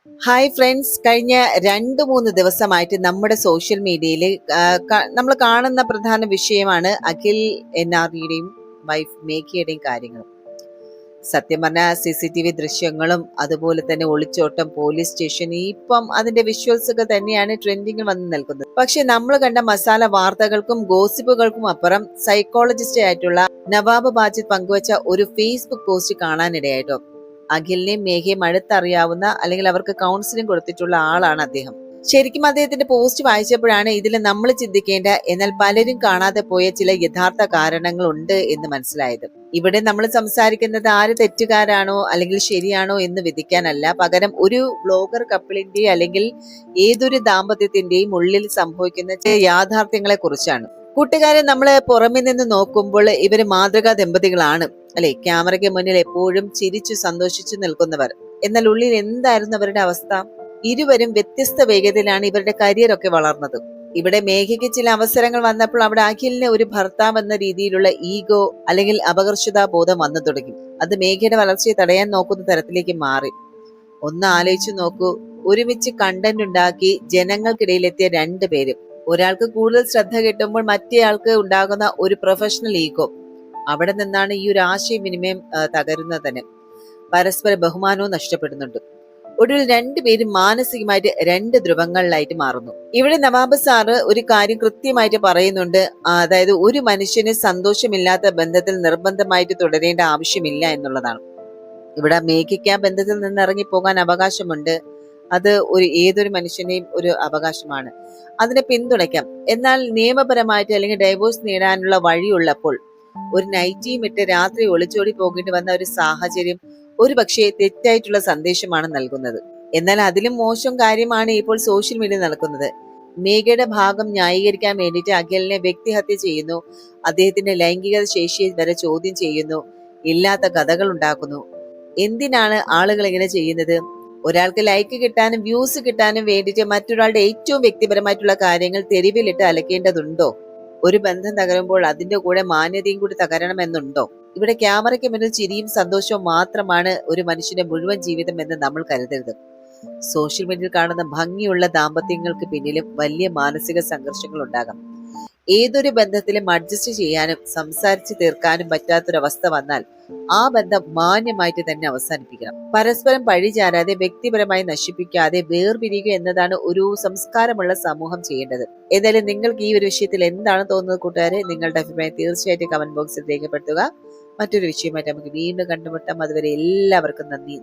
Hi friends, കഴിഞ്ഞ 2-3 ദിവസമായിട്ട് നമ്മുടെ സോഷ്യൽ മീഡിയയിൽ നമ്മൾ കാണുന്ന പ്രധാന വിഷയമാണ് അഖിൽ NREയുടെയും വൈഫ് മേഘയുടെയും കാര്യങ്ങളും. സത്യം പറഞ്ഞാൽ CCTV ദൃശ്യങ്ങളും അതുപോലെ തന്നെ ഒളിച്ചോട്ടം, പോലീസ് സ്റ്റേഷൻ, ഇപ്പം അതിന്റെ വിഷ്വൽസ് ഒക്കെ തന്നെയാണ് ട്രെൻഡിങ്ങിൽ വന്ന് നിൽക്കുന്നത്. പക്ഷെ നമ്മൾ കണ്ട മസാല വാർത്തകൾക്കും ഗോസിപ്പുകൾക്കും അപ്പുറം സൈക്കോളജിസ്റ്റ് ആയിട്ടുള്ള നവാബ് ബാജിദ് പങ്കുവച്ച ഒരു ഫേസ്ബുക്ക് പോസ്റ്റ് കാണാനിടയായിട്ടോ. അഖിലിനെയും മേഘയും അടുത്തറിയാവുന്ന അല്ലെങ്കിൽ അവർക്ക് കൗൺസിലിംഗ് കൊടുത്തിട്ടുള്ള ആളാണ് അദ്ദേഹം. ശരിക്കും അദ്ദേഹത്തിന്റെ പോസ്റ്റ് വായിച്ചപ്പോഴാണ് ഇതിൽ നമ്മൾ ചിന്തിക്കേണ്ട, എന്നാൽ പലരും കാണാതെ പോയ ചില യഥാർത്ഥ കാരണങ്ങൾ ഉണ്ട് എന്ന് മനസ്സിലായത്. ഇവിടെ നമ്മൾ സംസാരിക്കുന്നത് ആര് തെറ്റുകാരാണോ അല്ലെങ്കിൽ ശരിയാണോ എന്ന് വിധിക്കാനല്ല, പകരം ഒരു വ്ലോഗർ കപ്പിളിന്റെ അല്ലെങ്കിൽ ഏതൊരു ദാമ്പത്യത്തിന്റെയും ഉള്ളിൽ സംഭവിക്കുന്ന ചില യാഥാർത്ഥ്യങ്ങളെ കുറിച്ചാണ്. കൂട്ടുകാരെ, നമ്മൾ പുറമെ നിന്ന് നോക്കുമ്പോൾ ഇവര് മാതൃകാ ദമ്പതികളാണ് അല്ലെ, ക്യാമറയ്ക്ക് മുന്നിൽ എപ്പോഴും ചിരിച്ചു സന്തോഷിച്ചു നിൽക്കുന്നവർ. എന്നാൽ ഉള്ളിൽ എന്തായിരുന്നു അവരുടെ അവസ്ഥ? ഇരുവരും വ്യത്യസ്ത വേഗതയിലാണ് ഇവരുടെ കരിയർ ഒക്കെ വളർന്നത്. ഇവിടെ മേഘയ്ക്ക് ചില അവസരങ്ങൾ വന്നപ്പോൾ അവിടെ അഖിലിന് ഒരു ഭർത്താവ് എന്ന രീതിയിലുള്ള ഈഗോ അല്ലെങ്കിൽ അപകർഷതാബോധം വന്നു തുടങ്ങി. അത് മേഘയുടെ വളർച്ചയെ തടയാൻ നോക്കുന്ന തരത്തിലേക്ക് മാറി. ഒന്ന് ആലോചിച്ചു നോക്കൂ, ഒരുമിച്ച് കണ്ടന്റ് ഉണ്ടാക്കി ജനങ്ങൾക്കിടയിൽ എത്തിയ 2 പേരും. ഒരാൾക്ക് കൂടുതൽ ശ്രദ്ധ കിട്ടുമ്പോൾ മറ്റേയാൾക്ക് ഉണ്ടാകുന്ന ഒരു പ്രൊഫഷണൽ ഈഗോ. അവിടെ നിന്നാണ് ഈ ഒരു ആശയവിനിമയം തകരുന്നത് തന്നെ. പരസ്പര ബഹുമാനവും നഷ്ടപ്പെടുന്നുണ്ട്. ഒടുവിൽ 2 പേരും മാനസികമായിട്ട് 2 ധ്രുവങ്ങളിലായിട്ട് മാറുന്നു. ഇവിടെ നവാബ് സാറ് ഒരു കാര്യം കൃത്യമായിട്ട് പറയുന്നുണ്ട്, അതായത് ഒരു മനുഷ്യന് സന്തോഷമില്ലാത്ത ബന്ധത്തിൽ നിർബന്ധമായിട്ട് തുടരേണ്ട ആവശ്യമില്ല എന്നുള്ളതാണ്. ഇവിടെ മേഘയ്ക്ക് ആ ബന്ധത്തിൽ നിന്ന് ഇറങ്ങിപ്പോകാൻ അവകാശമുണ്ട്. അത് ഏതൊരു മനുഷ്യന്റെയും ഒരു അവകാശമാണ്, അതിനെ പിന്തുണയ്ക്കാം. എന്നാൽ നിയമപരമായിട്ട് അല്ലെങ്കിൽ ഡൈവോഴ്സ് നേടാനുള്ള വഴിയുള്ളപ്പോൾ ഒരു നൈറ്റിയും ഇട്ട് രാത്രി ഒളിച്ചോടി പോകേണ്ടി വന്ന ഒരു സാഹചര്യം ഒരു പക്ഷേ തെറ്റായിട്ടുള്ള സന്ദേശമാണ് നൽകുന്നത്. എന്നാൽ അതിലും മോശം കാര്യമാണ് ഇപ്പോൾ സോഷ്യൽ മീഡിയ നടക്കുന്നത്. മേഘയുടെ ഭാഗം ന്യായീകരിക്കാൻ വേണ്ടിയിട്ട് അഖിലിനെ വ്യക്തിഹത്യ ചെയ്യുന്നു, അദ്ദേഹത്തിന്റെ ലൈംഗിക ശേഷിയെ വരെ ചോദ്യം ചെയ്യുന്നു, ഇല്ലാത്ത കഥകൾ ഉണ്ടാക്കുന്നു. എന്തിനാണ് ആളുകൾ ഇങ്ങനെ ചെയ്യുന്നത്? ഒരാൾക്ക് ലൈക്ക് കിട്ടാനും വ്യൂസ് കിട്ടാനും വേണ്ടിയിട്ട് മറ്റൊരാളുടെ ഏറ്റവും വ്യക്തിപരമായിട്ടുള്ള കാര്യങ്ങൾ തെരുവിലിട്ട് അലക്കേണ്ടതുണ്ടോ? ഒരു ബന്ധം തകരുമ്പോൾ അതിന്റെ കൂടെ മാന്യതയും കൂടി തകരണമെന്നുണ്ടോ? ഇവിടെ ക്യാമറയ്ക്ക് മുന്നിൽ ചിരിയും സന്തോഷവും മാത്രമാണ് ഒരു മനുഷ്യന്റെ മുഴുവൻ ജീവിതം എന്ന് നമ്മൾ കരുതരുത്. സോഷ്യൽ മീഡിയയിൽ കാണുന്ന ഭംഗിയുള്ള ദാമ്പത്യങ്ങൾക്ക് പിന്നിലും വലിയ മാനസിക സംഘർഷങ്ങൾ ഉണ്ടാകാം. ഏതൊരു ബന്ധത്തിലും അഡ്ജസ്റ്റ് ചെയ്യാനും സംസാരിച്ച് തീർക്കാനും പറ്റാത്തൊരവസ്ഥ വന്നാൽ ആ ബന്ധം മാന്യമായിട്ട് തന്നെ അവസാനിപ്പിക്കണം. പരസ്പരം പഴിചാരാതെ വ്യക്തിപരമായി നശിപ്പിക്കാതെ വേർപിരിയുക എന്നതാണ് ഒരു സംസ്കാരമുള്ള സമൂഹം ചെയ്യേണ്ടത്. ഏതായാലും നിങ്ങൾക്ക് ഈ ഒരു വിഷയത്തിൽ എന്താണ് തോന്നുന്നത് കൂട്ടുകാരെ? നിങ്ങളുടെ അഭിപ്രായം തീർച്ചയായിട്ടും കമന്റ് ബോക്സിൽ രേഖപ്പെടുത്തുക. മറ്റൊരു വിഷയമായിട്ട് നമുക്ക് വീണ്ടും കണ്ടുമുട്ടാം. അതുവരെ എല്ലാവർക്കും നന്ദി.